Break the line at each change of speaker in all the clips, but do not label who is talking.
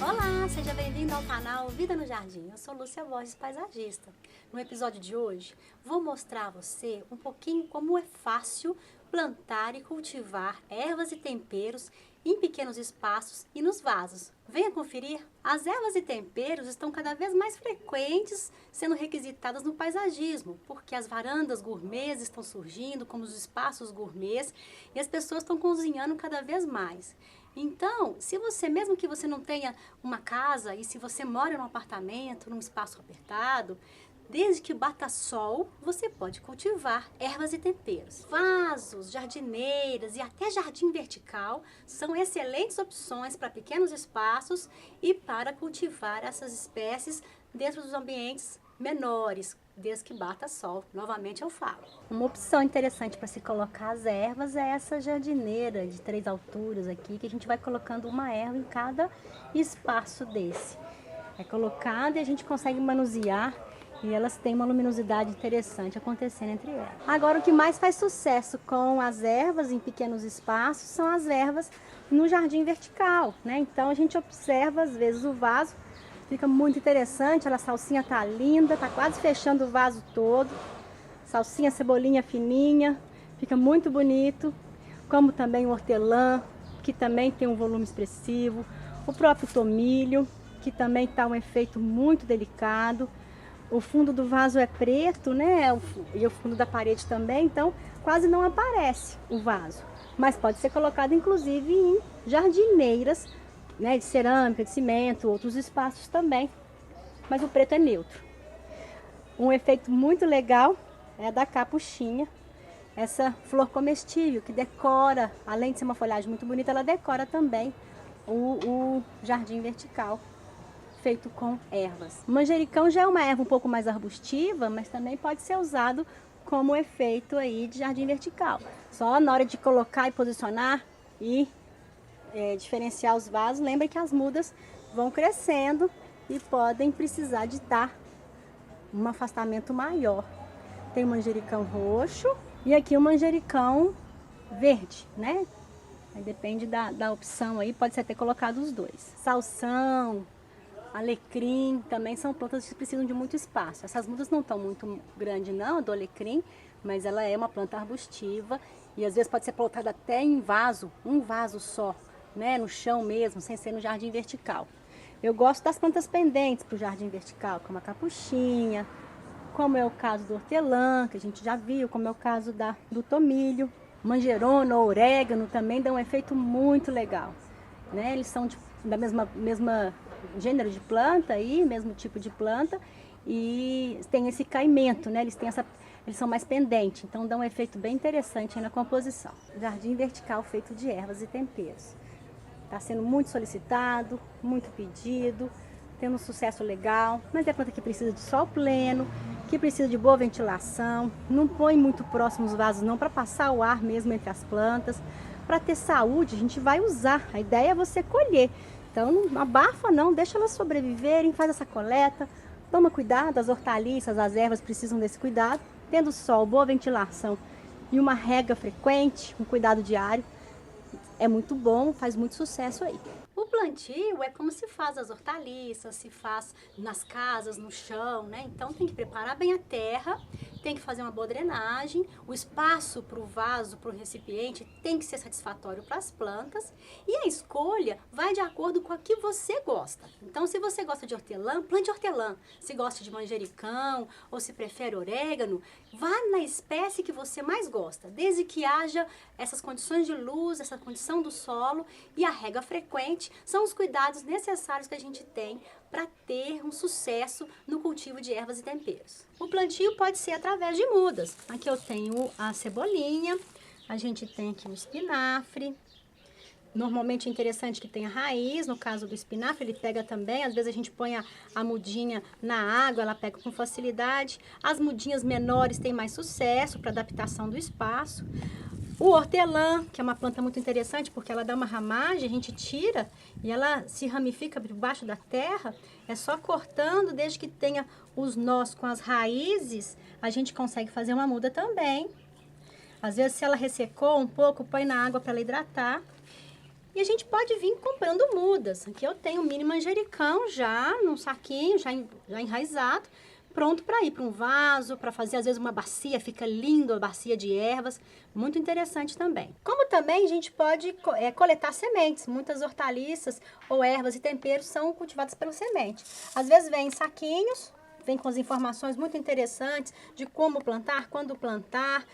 Olá, seja bem-vindo ao canal Vida no Jardim. Eu sou Lúcia Borges, paisagista. No episódio de hoje, vou mostrar a você um pouquinho como é fácil plantar e cultivar ervas e temperos em pequenos espaços e nos vasos. Venha conferir! As ervas e temperos estão cada vez mais frequentes sendo requisitadas no paisagismo, porque as varandas gourmets estão surgindo, como os espaços gourmets, e as pessoas estão cozinhando cada vez mais. Então, se você, mesmo que você não tenha uma casa e se você mora num apartamento, num espaço apertado, desde que bata sol, você pode cultivar ervas e temperos. Vasos, jardineiras e até jardim vertical são excelentes opções para pequenos espaços e para cultivar essas espécies dentro dos ambientes menores, desde que bata sol. Novamente eu falo. Uma opção interessante para se colocar as ervas é essa jardineira de 3 alturas aqui, que a gente vai colocando uma erva em cada espaço desse. É colocada e a gente consegue manusear e elas têm uma luminosidade interessante acontecendo entre elas. Agora, o que mais faz sucesso com as ervas em pequenos espaços são as ervas no jardim vertical, né? Então a gente observa às vezes o vaso, fica muito interessante, a salsinha tá linda, tá quase fechando o vaso todo. Salsinha, cebolinha fininha, fica muito bonito. Como também o hortelã, que também tem um volume expressivo. O próprio tomilho, que também tá um efeito muito delicado. O fundo do vaso é preto, né? E o fundo da parede também, então quase não aparece o vaso. Mas pode ser colocado inclusive em jardineiras, né, de cerâmica, de cimento, outros espaços também, mas o preto é neutro. Um efeito muito legal é a da capuchinha, essa flor comestível que decora, além de ser uma folhagem muito bonita, ela decora também o jardim vertical feito com ervas. O manjericão já é uma erva um pouco mais arbustiva, mas também pode ser usado como efeito aí de jardim vertical. Só na hora de colocar e posicionar e diferenciar os vasos, lembre que as mudas vão crescendo e podem precisar de dar um afastamento maior. Tem o manjericão roxo e aqui o manjericão verde, né? Aí depende da opção aí, pode ser até colocado os dois. Salsão, alecrim, também são plantas que precisam de muito espaço. Essas mudas não estão muito grandes não, a do alecrim, mas ela é uma planta arbustiva e às vezes pode ser plantada até em vaso, um vaso só, né, no chão mesmo, sem ser no jardim vertical. Eu gosto das plantas pendentes para o jardim vertical, como a capuchinha, como é o caso do hortelã, que a gente já viu, como é o caso do tomilho. Manjerona ou orégano também dão um efeito muito legal, né? Eles são da mesma gênero de planta aí, mesmo tipo de planta, e tem esse caimento, né? Eles são mais pendentes, então dá um efeito bem interessante aí na composição. Jardim vertical feito de ervas e temperos. Está sendo muito solicitado, muito pedido, tendo um sucesso legal, mas é planta que precisa de sol pleno, que precisa de boa ventilação, não põe muito próximo os vasos não, para passar o ar mesmo entre as plantas. Para ter saúde, a gente vai usar, a ideia é você colher. Então não abafa não, deixa elas sobreviverem, faz essa coleta, toma cuidado, as hortaliças, as ervas precisam desse cuidado, tendo sol, boa ventilação e uma rega frequente, um cuidado diário, é muito bom, faz muito sucesso aí. O plantio é como se faz as hortaliças, se faz nas casas, no chão, né? Então tem que preparar bem a terra, tem que fazer uma boa drenagem, o espaço para o vaso, para o recipiente tem que ser satisfatório para as plantas e a escolha vai de acordo com a que você gosta. Então se você gosta de hortelã, plante hortelã. Se gosta de manjericão ou se prefere orégano, vá na espécie que você mais gosta, desde que haja essas condições de luz, essa condição do solo e a rega frequente são os cuidados necessários que a gente tem para ter um sucesso no cultivo de ervas e temperos. O plantio pode ser através de mudas. Aqui eu tenho a cebolinha, a gente tem aqui o espinafre. Normalmente é interessante que tenha raiz, no caso do espinafre ele pega também, às vezes a gente põe a mudinha na água, ela pega com facilidade. As mudinhas menores têm mais sucesso para adaptação do espaço. O hortelã, que é uma planta muito interessante porque ela dá uma ramagem, a gente tira e ela se ramifica por baixo da terra. É só cortando, desde que tenha os nós com as raízes, a gente consegue fazer uma muda também. Às vezes, se ela ressecou um pouco, põe na água para ela hidratar. E a gente pode vir comprando mudas. Aqui eu tenho um mini manjericão já num saquinho, já enraizado, pronto para ir para um vaso, para fazer às vezes uma bacia, fica lindo a bacia de ervas, muito interessante também. Como também a gente pode coletar sementes, muitas hortaliças ou ervas e temperos são cultivadas pela semente. Às vezes vem em saquinhos, vem com as informações muito interessantes de como plantar, quando plantar,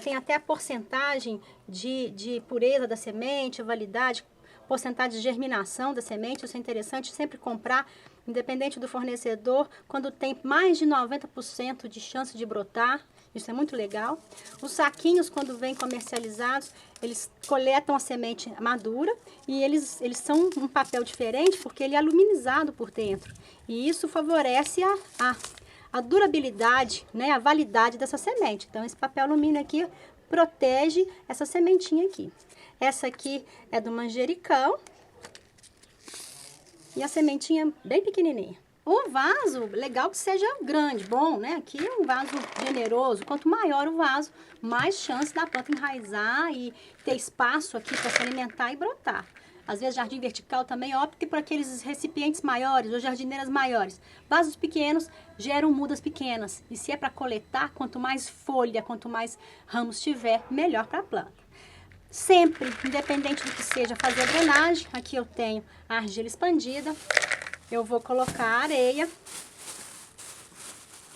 tem até a porcentagem de pureza da semente, validade, porcentagem de germinação da semente. Isso é interessante sempre comprar, independente do fornecedor, quando tem mais de 90% de chance de brotar. Isso é muito legal. Os saquinhos, quando vêm comercializados, eles coletam a semente madura e eles são um papel diferente porque ele é aluminizado por dentro. E isso favorece a durabilidade, né, a validade dessa semente. Então, esse papel alumínio aqui protege essa sementinha aqui. Essa aqui é do manjericão e a sementinha bem pequenininha. O vaso, legal que seja grande, bom, né? Aqui é um vaso generoso. Quanto maior o vaso, mais chance da planta enraizar e ter espaço aqui para se alimentar e brotar. Às vezes, jardim vertical também opte por aqueles recipientes maiores ou jardineiras maiores. Vasos pequenos geram mudas pequenas. E se é para coletar, quanto mais folha, quanto mais ramos tiver, melhor para a planta. Sempre, independente do que seja, fazer a drenagem. Aqui eu tenho a argila expandida. Eu vou colocar areia.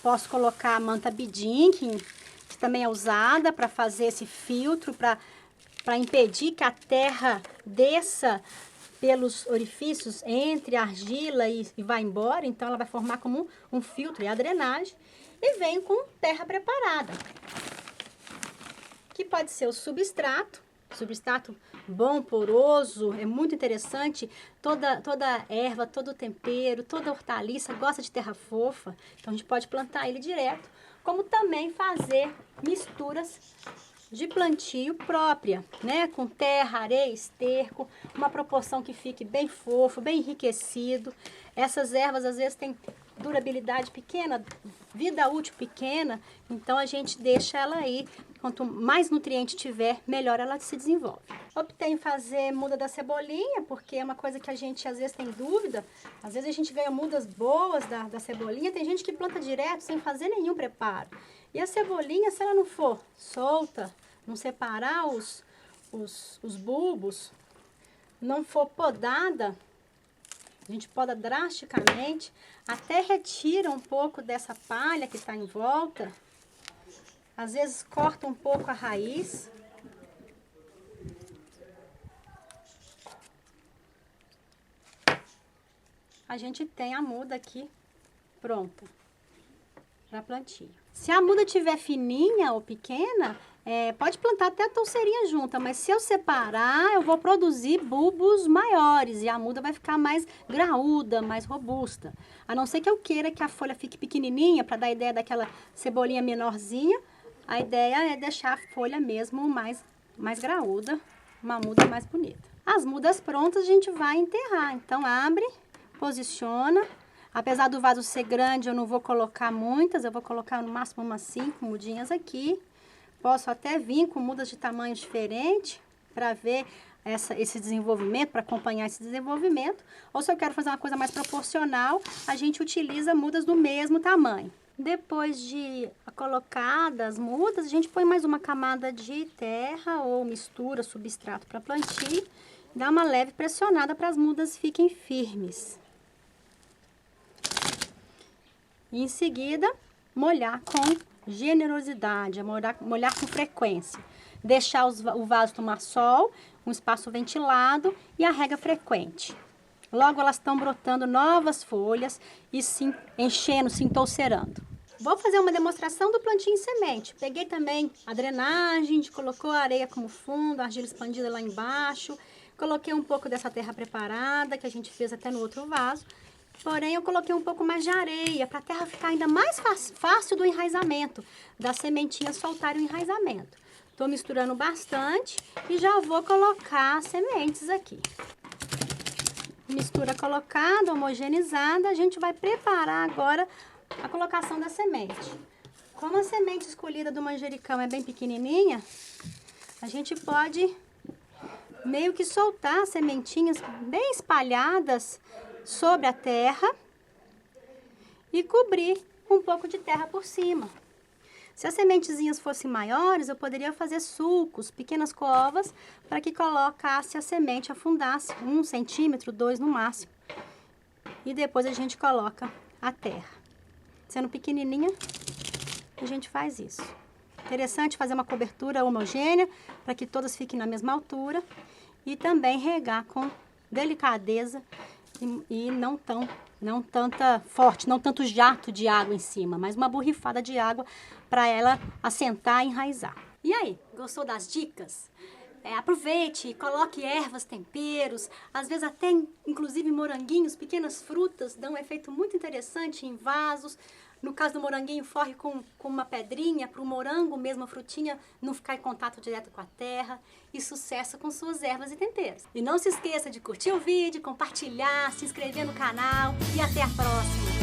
Posso colocar a manta bidim, que também é usada para fazer esse filtro, para impedir que a terra desça pelos orifícios entre a argila e vá embora. Então, ela vai formar como um filtro e a drenagem. E venho com terra preparada, que pode ser o substrato bom, poroso, é muito interessante. Toda erva, todo tempero, toda hortaliça gosta de terra fofa. Então, a gente pode plantar ele direto, como também fazer misturas de plantio própria, né? Com terra, areia, esterco, uma proporção que fique bem fofo, bem enriquecido. Essas ervas, às vezes, têm durabilidade pequena, vida útil pequena, então a gente deixa ela aí. Quanto mais nutriente tiver, melhor ela se desenvolve. Optei em fazer muda da cebolinha, porque é uma coisa que a gente às vezes tem dúvida. Às vezes a gente ganha mudas boas da cebolinha, tem gente que planta direto sem fazer nenhum preparo. E a cebolinha, se ela não for solta, não separar os bulbos, não for podada, a gente poda drasticamente, até retira um pouco dessa palha que está em volta. Às vezes corta um pouco a raiz. A gente tem a muda aqui pronta para plantio. Se a muda tiver fininha ou pequena, pode plantar até a touceirinha junta, mas se eu separar, eu vou produzir bulbos maiores e a muda vai ficar mais graúda, mais robusta. A não ser que eu queira que a folha fique pequenininha, para dar a ideia daquela cebolinha menorzinha, a ideia é deixar a folha mesmo mais graúda, uma muda mais bonita. As mudas prontas a gente vai enterrar, então abre, posiciona. Apesar do vaso ser grande, eu não vou colocar muitas, eu vou colocar no máximo umas 5 mudinhas aqui. Posso até vir com mudas de tamanho diferente para ver esse desenvolvimento, para acompanhar esse desenvolvimento. Ou se eu quero fazer uma coisa mais proporcional, a gente utiliza mudas do mesmo tamanho. Depois de colocadas as mudas, a gente põe mais uma camada de terra ou mistura substrato para plantio. Dá uma leve pressionada para as mudas fiquem firmes. E em seguida, molhar com generosidade, molhar com frequência. Deixar o vaso tomar sol, um espaço ventilado e a rega frequente. Logo elas estão brotando novas folhas e se enchendo, se entolcerando. Vou fazer uma demonstração do plantio em semente. Peguei também a drenagem, a gente colocou a areia como fundo, a argila expandida lá embaixo. Coloquei um pouco dessa terra preparada, que a gente fez até no outro vaso. Porém, eu coloquei um pouco mais de areia, para a terra ficar ainda mais fácil do enraizamento, das sementinhas soltarem o enraizamento. Estou misturando bastante e já vou colocar as sementes aqui. Mistura colocada, homogeneizada, a gente vai preparar agora a colocação da semente. Como a semente escolhida do manjericão é bem pequenininha, a gente pode meio que soltar as sementinhas bem espalhadas sobre a terra e cobrir com um pouco de terra por cima. Se as sementezinhas fossem maiores, eu poderia fazer sulcos, pequenas covas, para que colocasse a semente, afundasse 1 centímetro, 2 no máximo. E depois a gente coloca a terra. Sendo pequenininha, a gente faz isso. Interessante fazer uma cobertura homogênea, para que todas fiquem na mesma altura. E também regar com delicadeza e não tanto jato de água em cima, mas uma borrifada de água para ela assentar e enraizar. E aí, gostou das dicas? Aproveite, coloque ervas, temperos, às vezes até inclusive moranguinhos, pequenas frutas, dão um efeito muito interessante em vasos. No caso do moranguinho, forre com uma pedrinha para o morango mesmo, a frutinha, não ficar em contato direto com a terra. E sucesso com suas ervas e temperos. E não se esqueça de curtir o vídeo, compartilhar, se inscrever no canal e até a próxima!